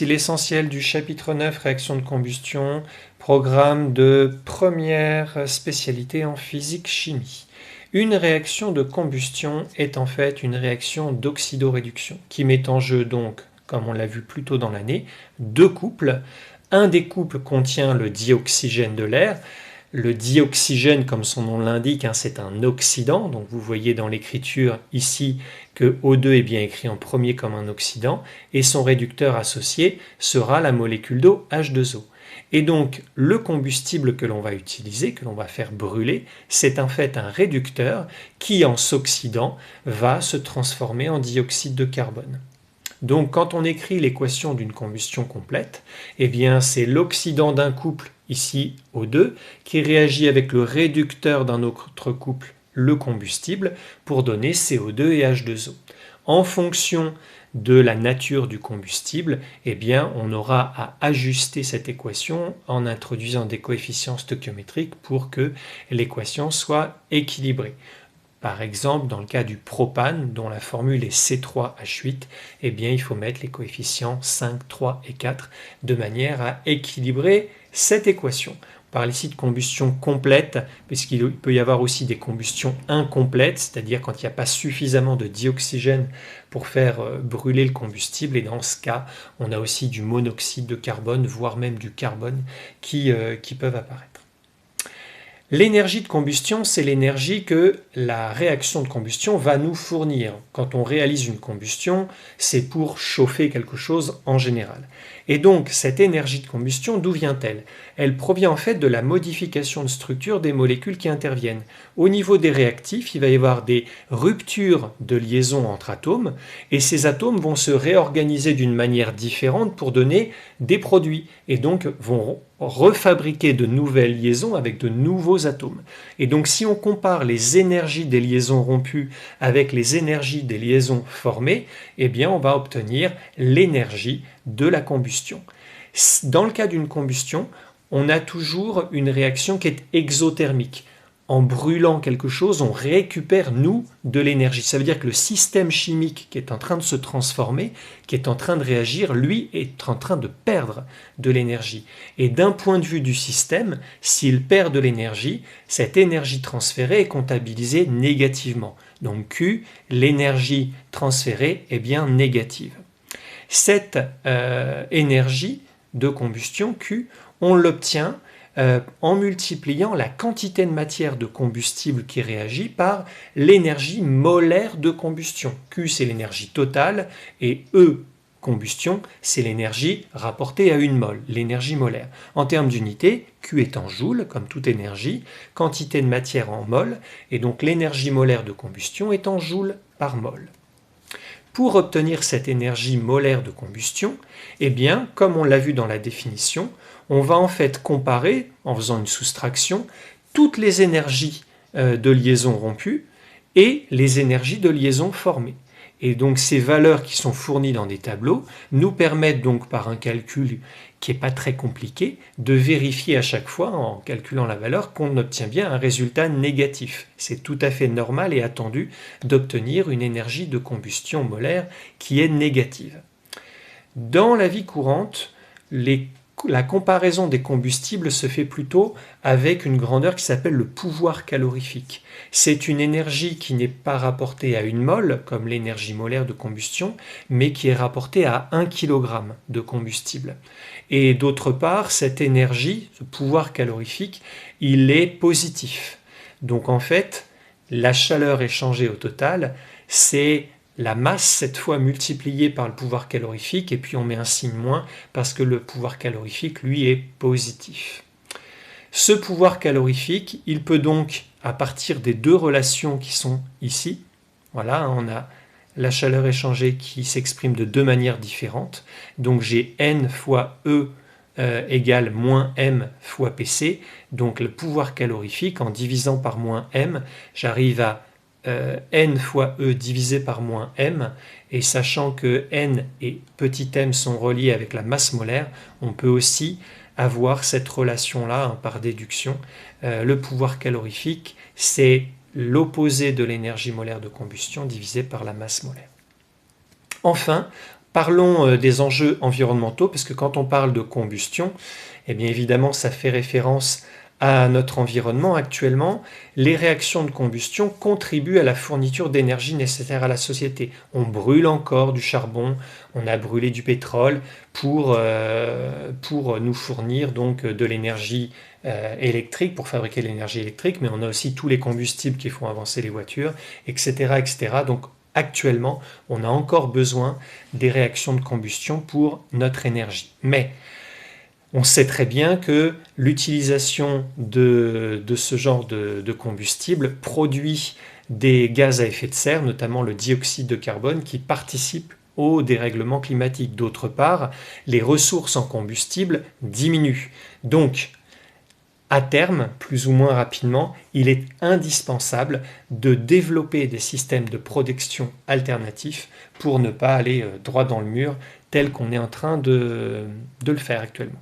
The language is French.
voici l'essentiel du chapitre 9, réaction de combustion, programme de première spécialité en physique-chimie. Une réaction de combustion est en fait une réaction d'oxydoréduction qui met en jeu donc, comme on l'a vu plus tôt dans l'année, deux couples. Un des couples contient le dioxygène de l'air. Le dioxygène, comme son nom l'indique, c'est un oxydant. Donc vous voyez dans l'écriture ici que O2 est bien écrit en premier comme un oxydant et son réducteur associé sera la molécule d'eau H2O. Et donc le combustible que l'on va utiliser, que l'on va faire brûler, c'est en fait un réducteur qui en s'oxydant va se transformer en dioxyde de carbone. Donc quand on écrit l'équation d'une combustion complète, eh bien c'est l'oxydant d'un couple, ici O2, qui réagit avec le réducteur d'un autre couple, le combustible, pour donner CO2 et H2O. En fonction de la nature du combustible, eh bien on aura à ajuster cette équation en introduisant des coefficients stoichiométriques pour que l'équation soit équilibrée. Par exemple, dans le cas du propane, dont la formule est C3H8, eh bien, il faut mettre les coefficients 5, 3 et 4 de manière à équilibrer cette équation. On parle ici de combustion complète, puisqu'il peut y avoir aussi des combustions incomplètes, c'est-à-dire quand il n'y a pas suffisamment de dioxygène pour faire brûler le combustible. Et dans ce cas, on a aussi du monoxyde de carbone, voire même du carbone, qui peuvent apparaître. L'énergie de combustion, c'est l'énergie que la réaction de combustion va nous fournir. Quand on réalise une combustion, c'est pour chauffer quelque chose en général. Et donc, cette énergie de combustion, d'où vient-elle? Elle provient en fait de la modification de structure des molécules qui interviennent. Au niveau des réactifs, il va y avoir des ruptures de liaison entre atomes, et ces atomes vont se réorganiser d'une manière différente pour donner des produits, et donc vont refabriquer de nouvelles liaisons avec de nouveaux atomes. Et donc si on compare les énergies des liaisons rompues avec les énergies des liaisons formées, eh bien on va obtenir l'énergie de la combustion. Dans le cas d'une combustion, on a toujours une réaction qui est exothermique. En brûlant quelque chose, on récupère, nous, de l'énergie. Ça veut dire que le système chimique qui est en train de se transformer, qui est en train de réagir, lui, est en train de perdre de l'énergie. Et d'un point de vue du système, s'il perd de l'énergie, cette énergie transférée est comptabilisée négativement. Donc Q, l'énergie transférée, est bien négative. Cette énergie de combustion, Q, on l'obtient en multipliant la quantité de matière de combustible qui réagit par l'énergie molaire de combustion. Q, c'est l'énergie totale, et E, combustion, c'est l'énergie rapportée à une mole, l'énergie molaire. En termes d'unité, Q est en joule, comme toute énergie, quantité de matière en mol, et donc l'énergie molaire de combustion est en joule par mol. Pour obtenir cette énergie molaire de combustion, eh bien, comme on l'a vu dans la définition, on va en fait comparer, en faisant une soustraction, toutes les énergies de liaison rompues et les énergies de liaison formées. Et donc ces valeurs qui sont fournies dans des tableaux nous permettent donc par un calcul qui n'est pas très compliqué de vérifier à chaque fois en calculant la valeur qu'on obtient bien un résultat négatif. C'est tout à fait normal et attendu d'obtenir une énergie de combustion molaire qui est négative. Dans la vie courante, la comparaison des combustibles se fait plutôt avec une grandeur qui s'appelle le pouvoir calorifique. C'est une énergie qui n'est pas rapportée à une mole, comme l'énergie molaire de combustion, mais qui est rapportée à 1 kg de combustible. Et d'autre part, cette énergie, ce pouvoir calorifique, il est positif. Donc en fait, la chaleur échangée au total, c'est la masse cette fois multipliée par le pouvoir calorifique, et puis on met un signe moins parce que le pouvoir calorifique lui est positif. Ce pouvoir calorifique, il peut donc, à partir des deux relations qui sont ici, voilà, on a la chaleur échangée qui s'exprime de deux manières différentes, donc j'ai N fois E égale moins M fois PC, donc le pouvoir calorifique, en divisant par moins M, j'arrive à N fois E divisé par moins M, et sachant que N et petit m sont reliés avec la masse molaire, on peut aussi avoir cette relation-là par déduction. Le pouvoir calorifique, c'est l'opposé de l'énergie molaire de combustion divisé par la masse molaire. Enfin, Parlons des enjeux environnementaux, parce que quand on parle de combustion, eh bien évidemment, ça fait référence à notre environnement actuellement. Les réactions de combustion contribuent à la fourniture d'énergie nécessaire à la société. On brûle encore du charbon, on a brûlé du pétrole pour nous fournir donc de l'énergie électrique, pour fabriquer l'énergie électrique, mais on a aussi tous les combustibles qui font avancer les voitures, etc., etc. Donc actuellement, on a encore besoin des réactions de combustion pour notre énergie. Mais on sait très bien que l'utilisation de ce genre de combustible produit des gaz à effet de serre, notamment le dioxyde de carbone, qui participent au dérèglement climatique. D'autre part, les ressources en combustible diminuent. Donc, à terme, plus ou moins rapidement, il est indispensable de développer des systèmes de protection alternatifs pour ne pas aller droit dans le mur tel qu'on est en train de le faire actuellement.